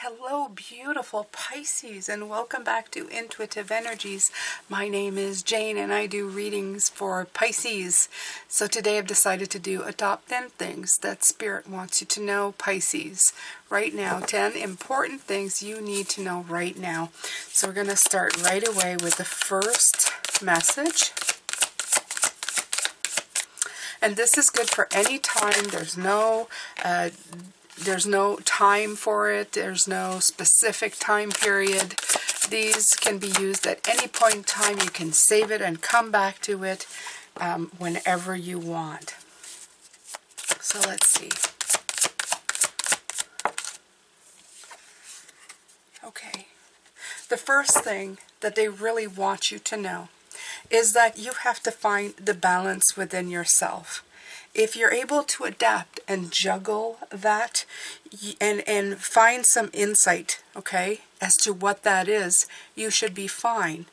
Hello, beautiful Pisces, and welcome back to Intuitive Energies. My name is Jane, and I do readings for Pisces. So today I've decided to do a top 10 things that Spirit wants you to know, Pisces. Right now, 10 important things you need to know right now. So we're going to start right away with the first message. And this is good for any time. There's no time for it. There's no specific time period. These can be used at any point in time. You can save it and come back to it whenever you want. So let's see. Okay. The first thing that they really want you to know is that you have to find the balance within yourself. If you're able to adapt and juggle that and find some insight, okay, as to what that is, you should be fine.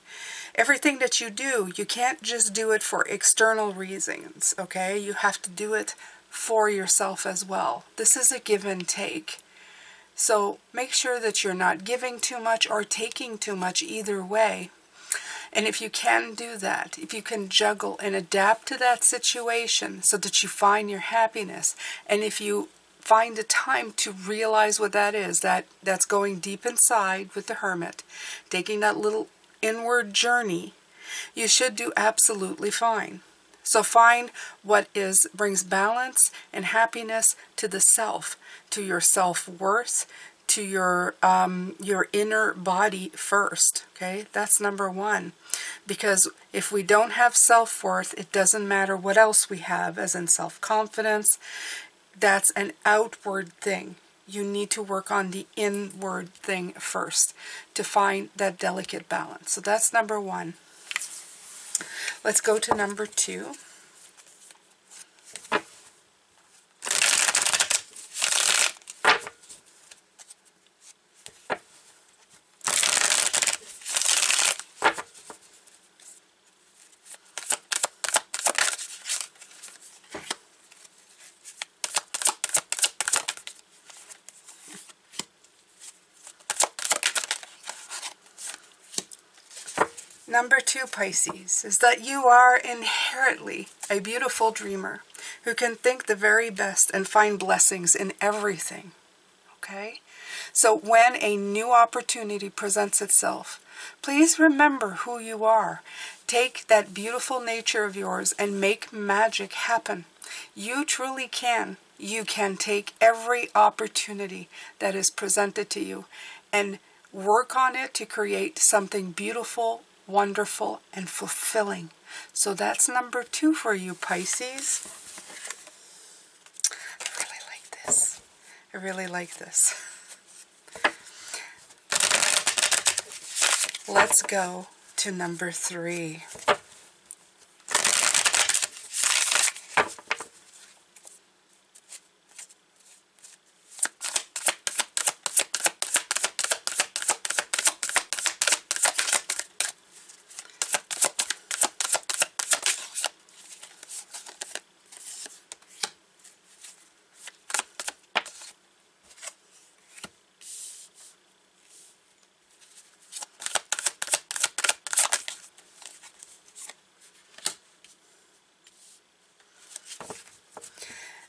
Everything that you do, you can't just do it for external reasons, okay? You have to do it for yourself as well. This is a give and take. So make sure that you're not giving too much or taking too much either way. And if you can do that, if you can juggle and adapt to that situation so that you find your happiness, and if you find a time to realize what that is, that's going deep inside with the Hermit, taking that little inward journey, you should do absolutely fine. So find what brings balance and happiness to the self, to your self-worth, to your inner body first, okay? That's number one. Because if we don't have self-worth, it doesn't matter what else we have, as in self-confidence. That's an outward thing. You need to work on the inward thing first to find that delicate balance. So that's number one. Let's go to number two. Number two, Pisces, is that you are inherently a beautiful dreamer who can think the very best and find blessings in everything, okay? So when a new opportunity presents itself, please remember who you are. Take that beautiful nature of yours and make magic happen. You truly can. You can take every opportunity that is presented to you and work on it to create something beautiful, wonderful, and fulfilling. So that's number two for you, Pisces. I really like this. I really like this. Let's go to number three.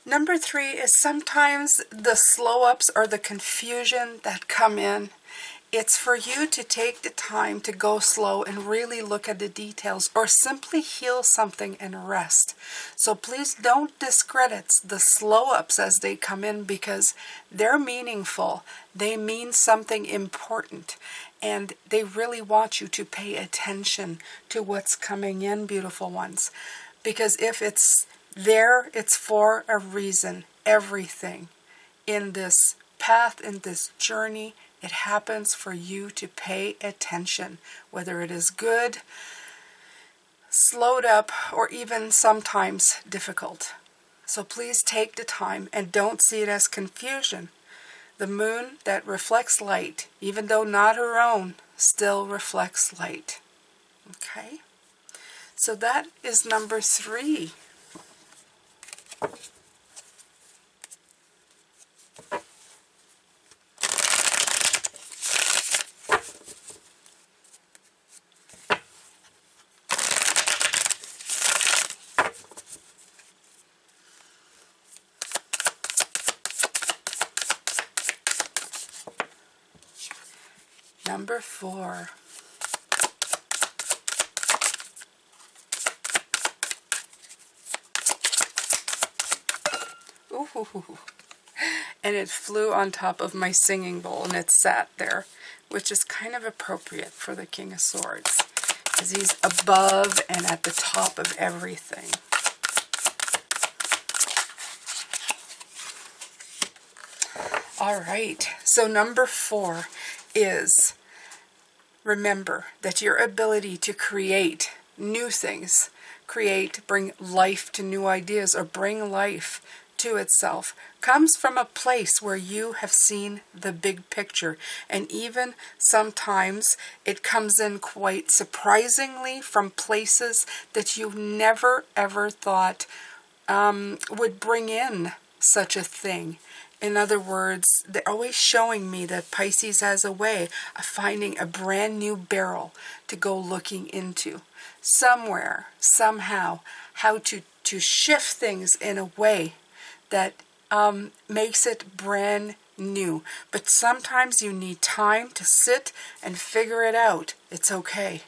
Number three is sometimes the slow-ups or the confusion that come in. It's for you to take the time to go slow and really look at the details, or simply heal something and rest. So please don't discredit the slow-ups as they come in, because they're meaningful. They mean something important, and they really want you to pay attention to what's coming in, beautiful ones. Because if it's there, it's for a reason. Everything in this path, in this journey, it happens for you to pay attention, whether it is good, slowed up, or even sometimes difficult. So please take the time and don't see it as confusion. The moon that reflects light, even though not her own, still reflects light. Okay? So that is number three. number 4. Ooh. And it flew on top of my singing bowl, and it sat there, which is kind of appropriate for the King of Swords, because he's above and at the top of everything. All right, so number 4 is, remember that your ability to create new things, bring life to new ideas, or bring life to itself, comes from a place where you have seen the big picture. And even sometimes it comes in quite surprisingly from places that you never ever thought would bring in such a thing. In other words, they're always showing me that Pisces has a way of finding a brand new barrel to go looking into. Somewhere, somehow, how to shift things in a way that makes it brand new. But sometimes you need time to sit and figure it out. It's okay.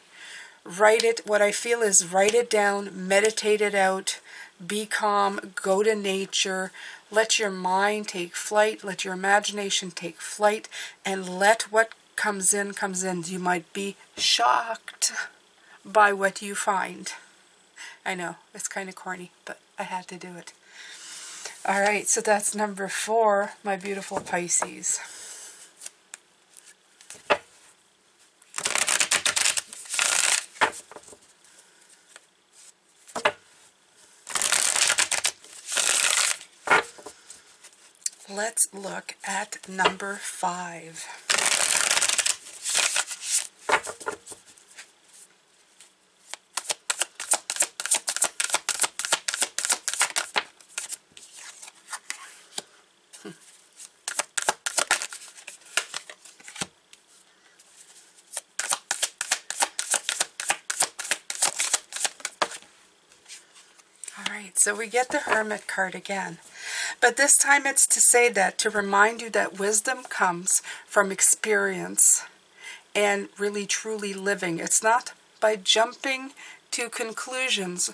Write it. What I feel is write it down, meditate it out, be calm, go to nature, let your mind take flight, let your imagination take flight, and let what comes in, comes in. You might be shocked by what you find. I know, it's kind of corny, but I had to do it. All right, so that's number 4, my beautiful Pisces. Let's look at number 5. Alright, so we get the Hermit card again. But this time it's to say that, to remind you that wisdom comes from experience and really truly living. It's not by jumping to conclusions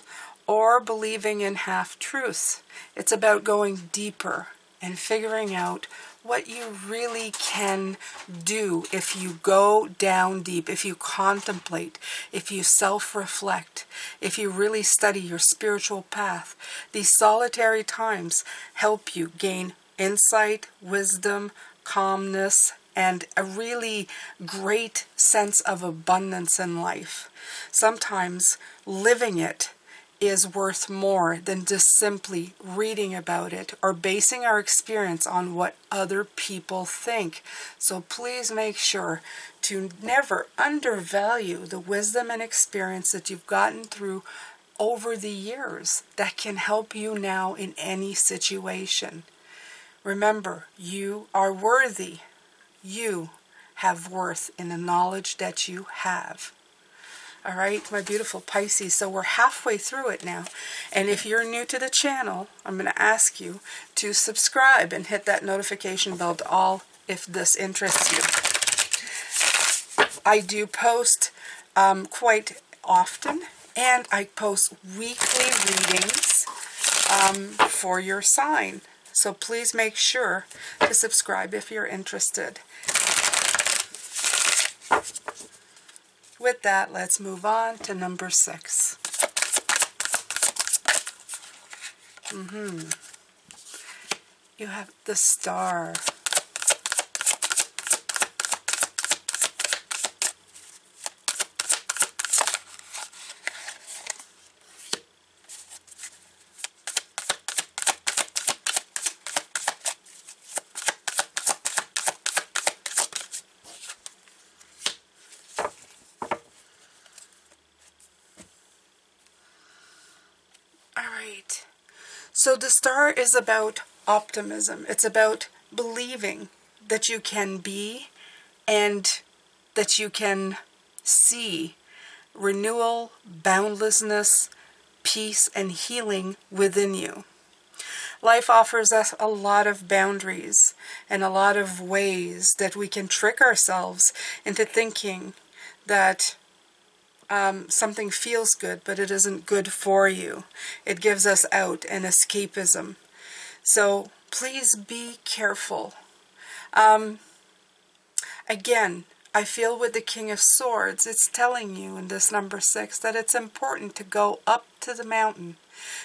or believing in half-truths. It's about going deeper and figuring out what you really can do if you go down deep, if you contemplate, if you self-reflect, if you really study your spiritual path. These solitary times help you gain insight, wisdom, calmness, and a really great sense of abundance in life. Sometimes living it is worth more than just simply reading about it or basing our experience on what other people think. So please make sure to never undervalue the wisdom and experience that you've gotten through over the years that can help you now in any situation. Remember, you are worthy. You have worth in the knowledge that you have. All right, my beautiful Pisces, so we're halfway through it now. And if you're new to the channel, I'm going to ask you to subscribe and hit that notification bell to all if this interests you. I do post quite often, and I post weekly readings for your sign. So please make sure to subscribe if you're interested. With that, let's move on to number 6. You have the Star. Alright, so the Star is about optimism. It's about believing that you can be and that you can see renewal, boundlessness, peace, and healing within you. Life offers us a lot of boundaries and a lot of ways that we can trick ourselves into thinking that something feels good, but it isn't good for you. It gives us out and escapism. So please be careful. Again, I feel with the King of Swords, it's telling you in this number 6 that it's important to go up to the mountain.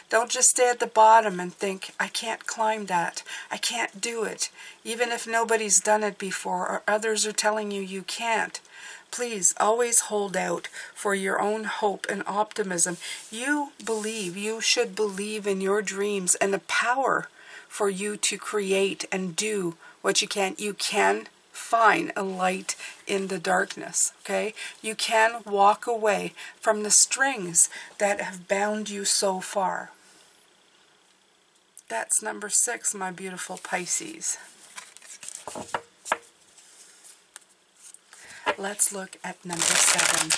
Don't just stay at the bottom and think, I can't climb that. I can't do it. Even if nobody's done it before or others are telling you you can't. Please always hold out for your own hope and optimism. You should believe in your dreams and the power for you to create and do what you can. You can find a light in the darkness, okay? You can walk away from the strings that have bound you so far. That's number 6, my beautiful Pisces. Let's look at number 7.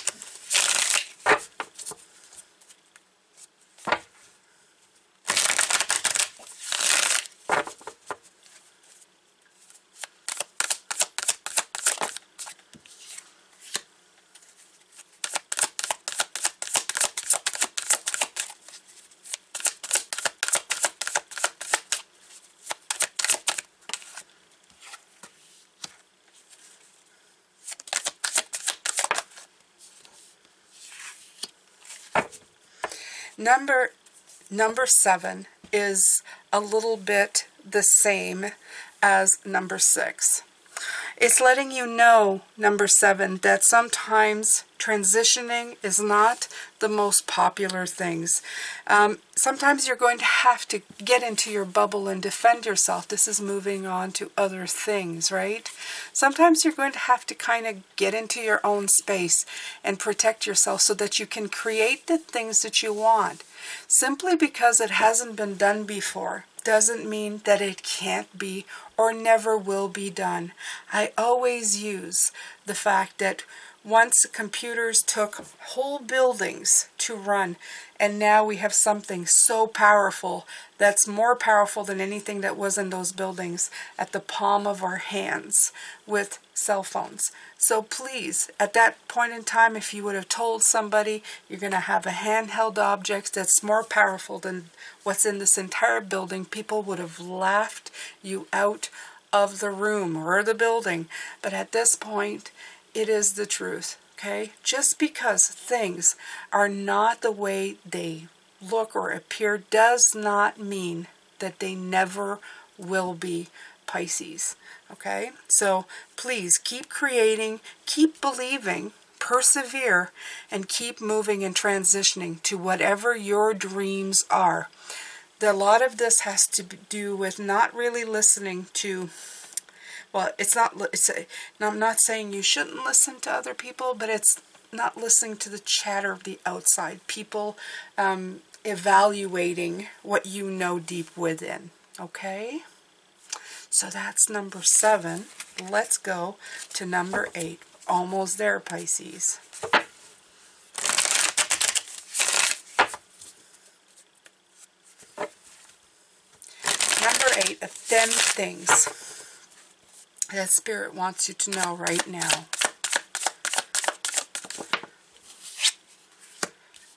Number 7 is a little bit the same as number 6. It's letting you know, number 7, that sometimes transitioning is not the most popular things. Sometimes you're going to have to get into your bubble and defend yourself. This is moving on to other things, right? Sometimes you're going to have to kind of get into your own space and protect yourself so that you can create the things that you want. Simply because it hasn't been done before doesn't mean that it can't be or never will be done. I always use the fact that once computers took whole buildings to run, and now we have something so powerful that's more powerful than anything that was in those buildings at the palm of our hands with cell phones. So please, at that point in time, if you would have told somebody you're going to have a handheld object that's more powerful than what's in this entire building, people would have laughed you out of the room or the building. But at this point, it is the truth, okay? Just because things are not the way they look or appear does not mean that they never will be, Pisces, okay? So please keep creating, keep believing, persevere, and keep moving and transitioning to whatever your dreams are. A lot of this has to do with not really listening to, well, I'm not saying you shouldn't listen to other people, but it's not listening to the chatter of the outside. People evaluating what you know deep within, okay? So that's number 7. Let's go to number 8. Almost there, Pisces. Number 8, them things that Spirit wants you to know right now.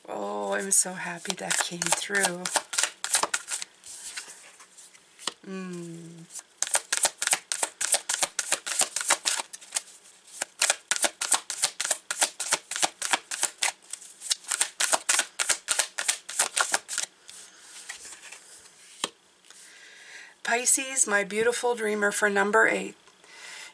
Oh, I'm so happy that came through. Pisces, my beautiful dreamer, for number 8,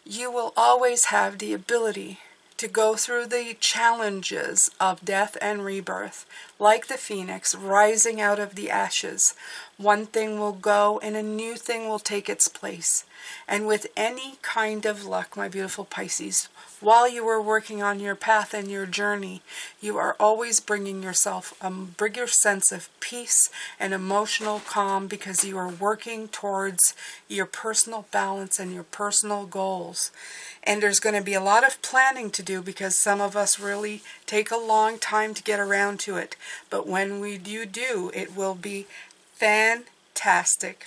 you will always have the ability to go through the challenges of death and rebirth, like the phoenix rising out of the ashes. One thing will go and a new thing will take its place. And with any kind of luck, my beautiful Pisces, while you are working on your path and your journey, you are always bringing yourself a bigger sense of peace and emotional calm because you are working towards your personal balance and your personal goals. And there's going to be a lot of planning to do because some of us really take a long time to get around to it. But when you do, it will be fantastic.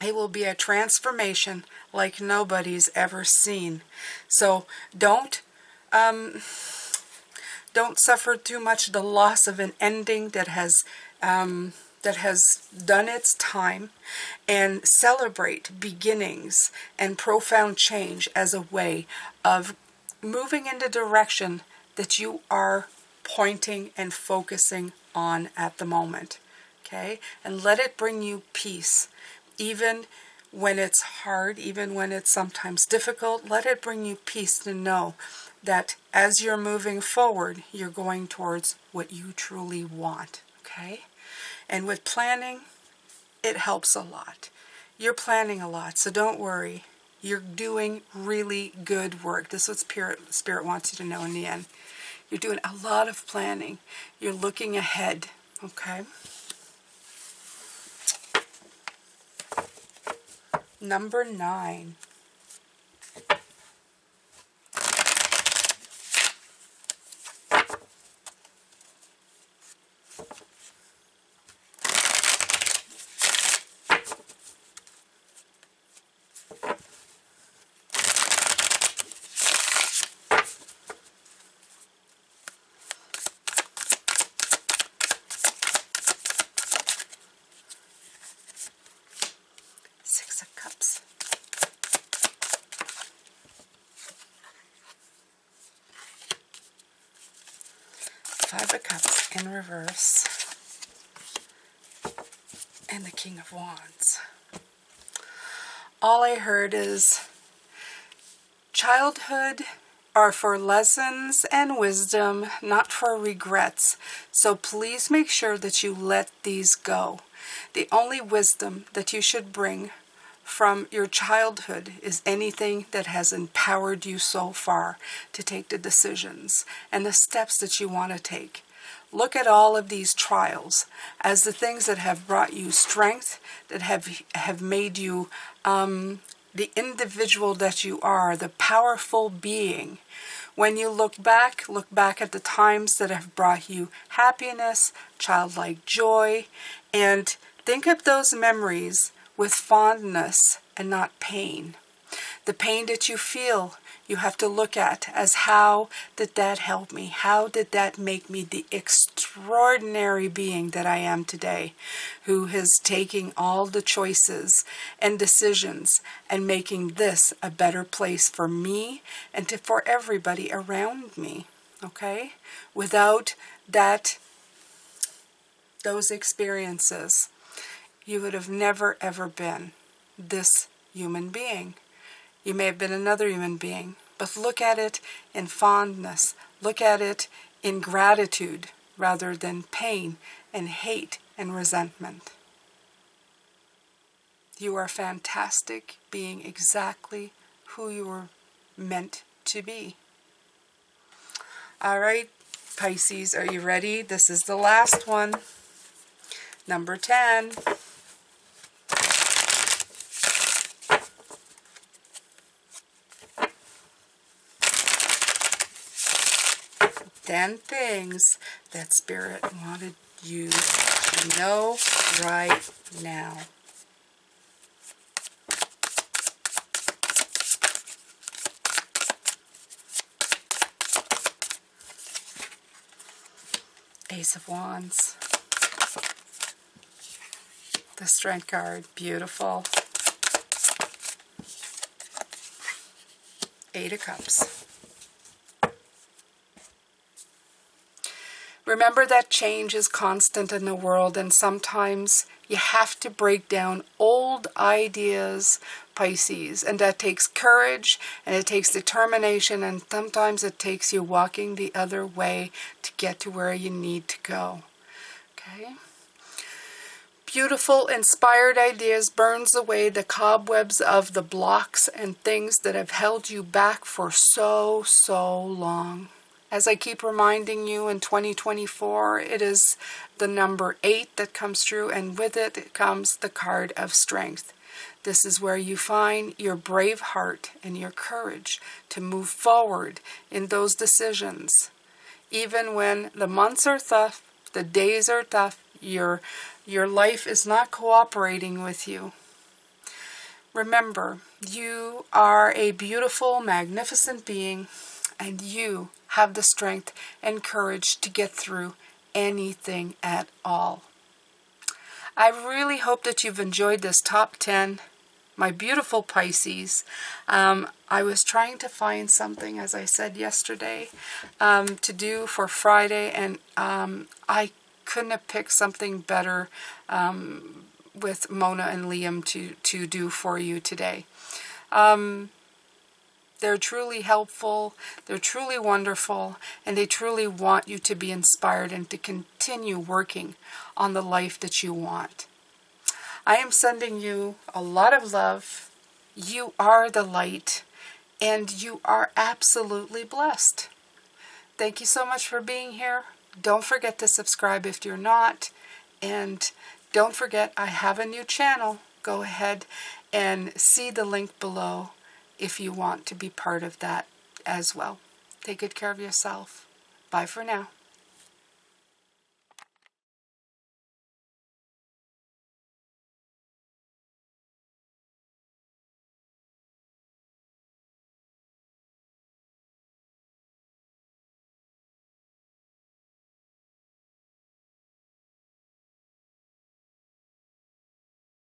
It will be a transformation like nobody's ever seen. So don't suffer too much the loss of an ending that has done its time, and celebrate beginnings and profound change as a way of moving in the direction that you are pointing and focusing on at the moment. Okay? And let it bring you peace. Even when it's hard, even when it's sometimes difficult, let it bring you peace to know that as you're moving forward, you're going towards what you truly want. Okay? And with planning, it helps a lot. You're planning a lot, so don't worry. You're doing really good work. This is what Spirit wants you to know in the end. You're doing a lot of planning. You're looking ahead, okay? Number 9. Six of Cups. Five of Cups in reverse. And the King of Wands. All I heard is childhood are for lessons and wisdom, not for regrets. So please make sure that you let these go. The only wisdom that you should bring from your childhood is anything that has empowered you so far to take the decisions and the steps that you want to take. Look at all of these trials as the things that have brought you strength, that have made you the individual that you are, the powerful being. When you look back at the times that have brought you happiness, childlike joy, and think of those memories with fondness and not pain. The pain that you feel, you have to look at as how did that help me? How did that make me the extraordinary being that I am today, who is taking all the choices and decisions and making this a better place for me and for everybody around me, okay? Without those experiences, you would have never ever been this human being. You may have been another human being, but look at it in fondness. Look at it in gratitude rather than pain and hate and resentment. You are fantastic, being exactly who you were meant to be. All right, Pisces, are you ready? This is the last one. Number 10. 10 things that Spirit wanted you to know right now. Ace of Wands. The Strength card, beautiful. 8 of Cups. Remember that change is constant in the world, and sometimes you have to break down old ideas, Pisces, and that takes courage, and it takes determination, and sometimes it takes you walking the other way to get to where you need to go. Okay? Beautiful, inspired ideas burns away the cobwebs of the blocks and things that have held you back for so long. As I keep reminding you, in 2024, it is the number 8 that comes through, and with it comes the card of strength. This is where you find your brave heart and your courage to move forward in those decisions. Even when the months are tough, the days are tough, your life is not cooperating with you. Remember, you are a beautiful, magnificent being, and you have the strength and courage to get through anything at all. I really hope that you've enjoyed this top 10, my beautiful Pisces. I was trying to find something, as I said yesterday, to do for Friday, and I couldn't have picked something better with Mona and Liam to do for you today. They're truly helpful, they're truly wonderful, and they truly want you to be inspired and to continue working on the life that you want. I am sending you a lot of love. You are the light, and you are absolutely blessed. Thank you so much for being here. Don't forget to subscribe if you're not, and don't forget I have a new channel. Go ahead and see the link below if you want to be part of that as well. Take good care of yourself. Bye for now.